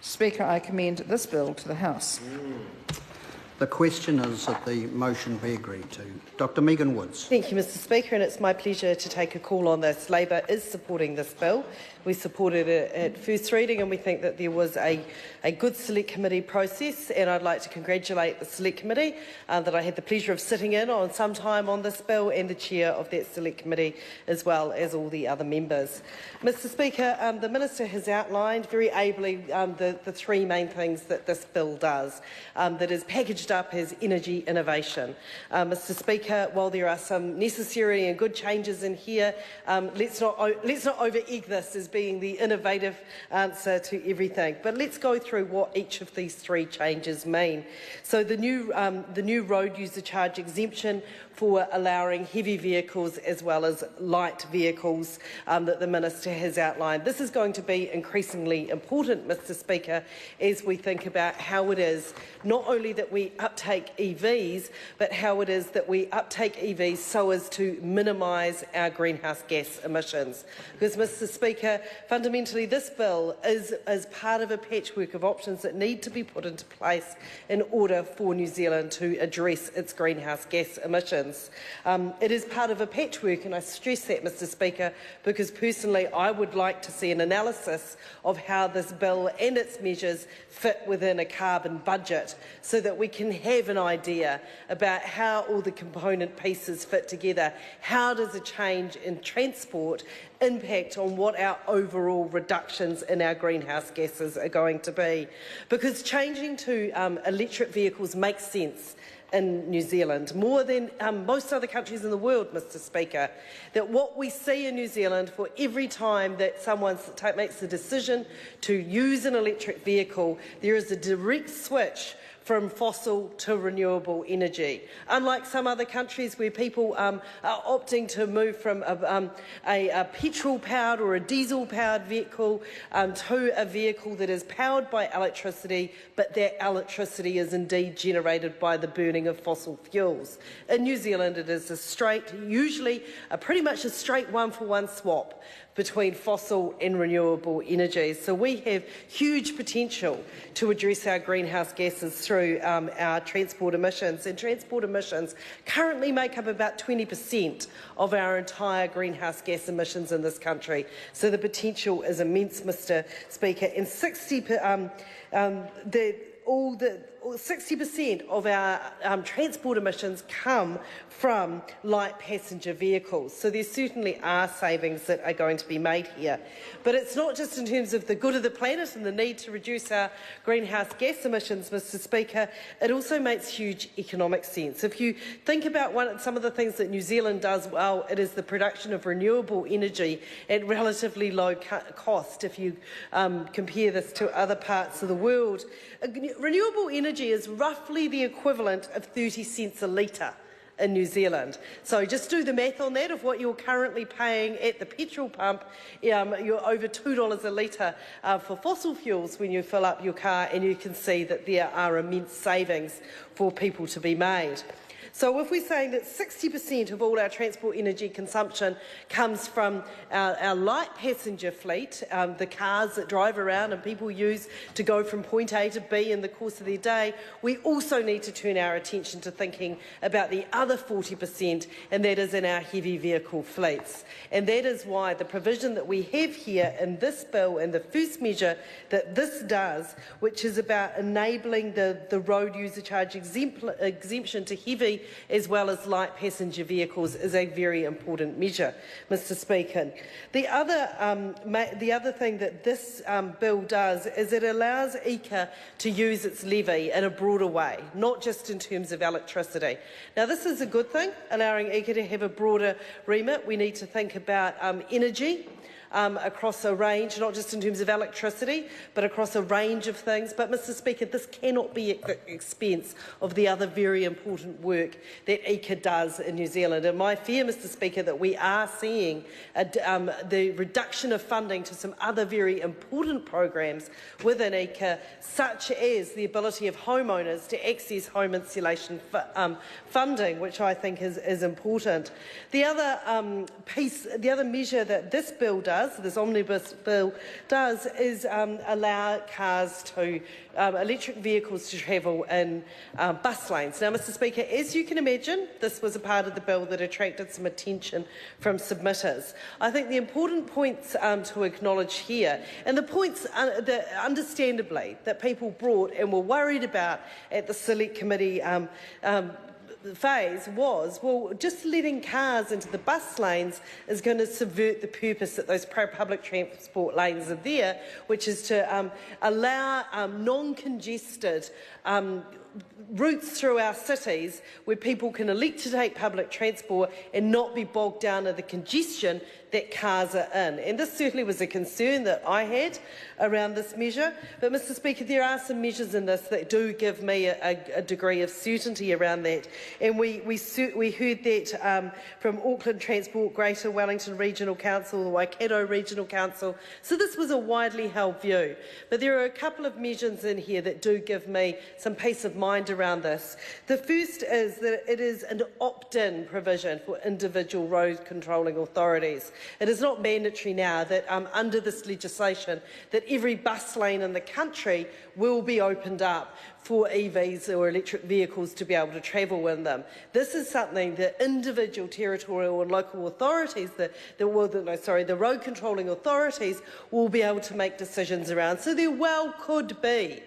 Speaker, I commend this bill to the House. The question is that the motion be agreed to. Dr Megan Woods. Thank you, Mr Speaker, and it's my pleasure to take a call on this. Labor is supporting this bill. We supported it at first reading, and we think that there was a good Select Committee process, and I'd like to congratulate the Select Committee that I had the pleasure of sitting in on some time on this bill, and the Chair of that Select Committee, as well as all the other members. Mr Speaker, the Minister has outlined very ably the three main things that this bill does, that is packaged up as energy innovation. Mr Speaker, while there are some necessary and good changes in here, let's not over-egg this as being the innovative answer to everything. But let's go through what each of these three changes mean. So the new road user charge exemption for allowing heavy vehicles as well as light vehicles that the Minister has outlined. This is going to be increasingly important, Mr Speaker, as we think about how it is not only that we uptake EVs, but how it is that we uptake EVs so as to minimise our greenhouse gas emissions. Because, Mr Speaker, fundamentally this bill is part of a patchwork of options that need to be put into place in order for New Zealand to address its greenhouse gas emissions. It is part of a patchwork, and I stress that, Mr Speaker, because personally I would like to see an analysis of how this bill and its measures fit within a carbon budget so that we can have an idea about how all the component pieces fit together. How does a change in transport impact on what our overall reductions in our greenhouse gases are going to be? Because changing to electric vehicles makes sense in New Zealand, more than most other countries in the world, Mr Speaker. That what we see in New Zealand, for every time that someone makes the decision to use an electric vehicle, there is a direct switch from fossil to renewable energy. Unlike some other countries where people are opting to move from a petrol-powered or a diesel-powered vehicle to a vehicle that is powered by electricity, but that electricity is indeed generated by the burning of fossil fuels. In New Zealand, it is usually pretty much a straight one-for-one swap between fossil and renewable energies. So we have huge potential to address our greenhouse gases through our transport emissions. And transport emissions currently make up about 20% of our entire greenhouse gas emissions in this country. So the potential is immense, Mr Speaker. And 60% of our transport emissions come from light passenger vehicles. So there certainly are savings that are going to be made here. But it's not just in terms of the good of the planet and the need to reduce our greenhouse gas emissions, Mr Speaker, it also makes huge economic sense. If you think about some of the things that New Zealand does well, it is the production of renewable energy at relatively low cost if you compare this to other parts of the world. Renewable energy is roughly the equivalent of 30 cents a litre in New Zealand. So just do the math on that. Of what you're currently paying at the petrol pump, you're over $2 a litre for fossil fuels when you fill up your car, and you can see that there are immense savings for people to be made. So if we're saying that 60% of all our transport energy consumption comes from our light passenger fleet, the cars that drive around and people use to go from point A to B in the course of their day, we also need to turn our attention to thinking about the other 40%, and that is in our heavy vehicle fleets. And that is why the provision that we have here in this bill and the first measure that this does, which is about enabling the road user charge exemption to heavy as well as light passenger vehicles, is a very important measure, Mr Speaker. The other thing that this bill does is it allows ECA to use its levy in a broader way, not just in terms of electricity. Now, this is a good thing, allowing ECA to have a broader remit. We need to think about energy across a range, not just in terms of electricity, but across a range of things. But, Mr Speaker, this cannot be at the expense of the other very important work that ECA does in New Zealand. And my fear, Mr Speaker, that we are seeing the reduction of funding to some other very important programs within ECA, such as the ability of homeowners to access home insulation funding, which I think is important. The other measure that this bill does does, this omnibus bill does, is allow cars to, electric vehicles to travel in bus lanes. Now, Mr Speaker, as you can imagine, this was a part of the bill that attracted some attention from submitters. I think the important points to acknowledge here, and the points that understandably that people brought and were worried about at the Select Committee phase was, well, just letting cars into the bus lanes is going to subvert the purpose that those public transport lanes are there, which is to allow non-congested routes through our cities where people can elect to take public transport and not be bogged down in the congestion that cars are in. And this certainly was a concern that I had around this measure. But, Mr Speaker, there are some measures in this that do give me a degree of certainty around that. And we heard that from Auckland Transport, Greater Wellington Regional Council, the Waikato Regional Council. So this was a widely held view. But there are a couple of measures in here that do give me some peace of mind around this. The first is that it is an opt-in provision for individual road controlling authorities. It is not mandatory now that under this legislation that every bus lane in the country will be opened up for EVs or electric vehicles to be able to travel in them. This is something that individual territorial and local authorities, the road controlling authorities, will be able to make decisions around. So there well could be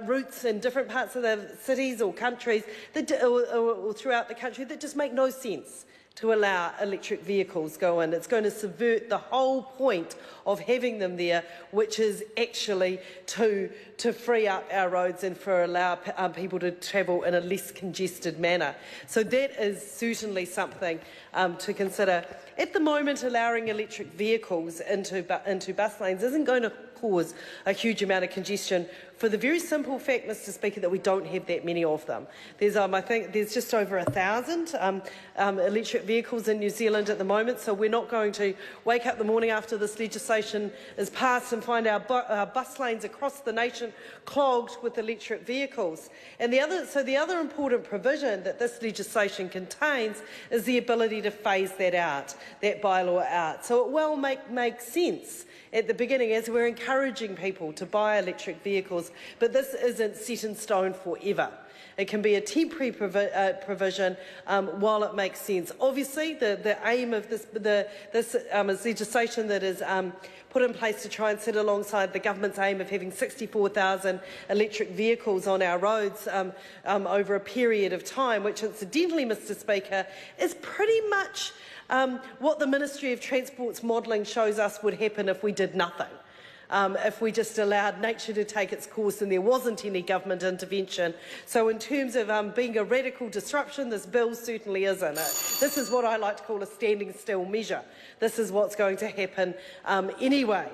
routes in different parts of the cities or countries that, or throughout the country that just make no sense to allow electric vehicles go in. It's going to subvert the whole point of having them there, which is actually to free up our roads and for allow people to travel in a less congested manner. So that is certainly something to consider. At the moment, allowing electric vehicles into bus lanes isn't going to cause a huge amount of congestion for the very simple fact, Mr Speaker, that we don't have that many of them. There's, I think there's just over 1,000 electric vehicles in New Zealand at the moment, so we're not going to wake up the morning after this legislation is passed and find our bus lanes across the nation clogged with electric vehicles. And the other important provision that this legislation contains is the ability to phase that out, that bylaw out. So it will make sense at the beginning as we're encouraging people to buy electric vehicles, but this isn't set in stone forever. It can be a temporary provision while it makes sense. Obviously, the aim of this legislation that is put in place to try and sit alongside the government's aim of having 64,000 electric vehicles on our roads over a period of time, which incidentally, Mr Speaker, is pretty much what the Ministry of Transport's modelling shows us would happen if we did nothing. If we just allowed nature to take its course and there wasn't any government intervention. So in terms of being a radical disruption, this bill certainly isn't. This is what I like to call a standing still measure. This is what's going to happen anyway.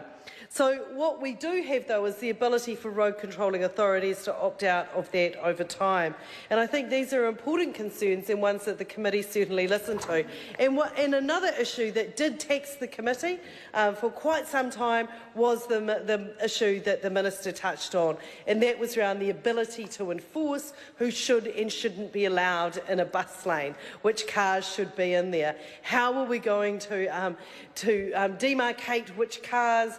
So what we do have, though, is the ability for road controlling authorities to opt out of that over time. And I think these are important concerns and ones that the committee certainly listened to. And another issue that did tax the committee for quite some time was the issue that the minister touched on, and that was around the ability to enforce who should and shouldn't be allowed in a bus lane, which cars should be in there. How are we going to demarcate which cars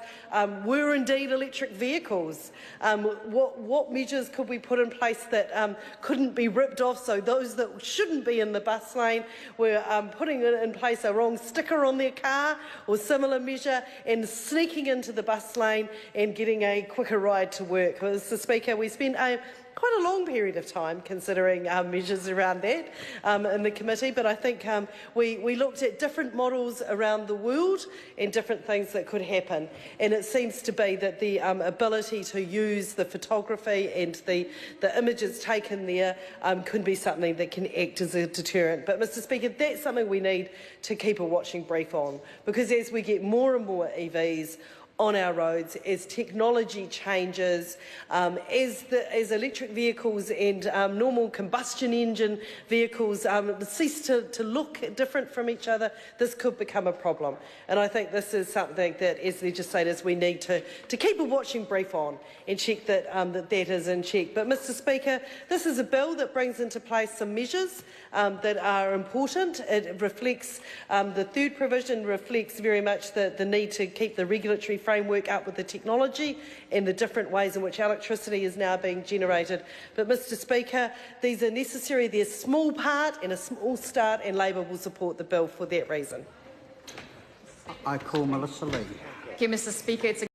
were indeed electric vehicles? What measures could we put in place that couldn't be ripped off, so those that shouldn't be in the bus lane were putting in place a wrong sticker on their car or similar measure and sneaking into the bus lane and getting a quicker ride to work? Mr Speaker, we spent quite a long period of time considering measures around that in the committee, but I think we looked at different models around the world and different things that could happen, and it seems to be that the ability to use the photography and the images taken there could be something that can act as a deterrent. But Mr Speaker, that's something we need to keep a watching brief on, because as we get more and more EVs on our roads as technology changes, as electric vehicles and normal combustion engine vehicles cease to look different from each other. This could become a problem. And I think this is something that, as legislators, we need to keep a watching brief on and check that that is in check. But, Mr Speaker, this is a bill that brings into place some measures that are important. It reflects, the third provision reflects very much the need to keep the regulatory framework up with the technology and the different ways in which electricity is now being generated. But, Mr Speaker, these are necessary. They're a small part and a small start, and Labour will support the bill for that reason. I call Melissa Lee. Thank you, Mr Speaker. It's a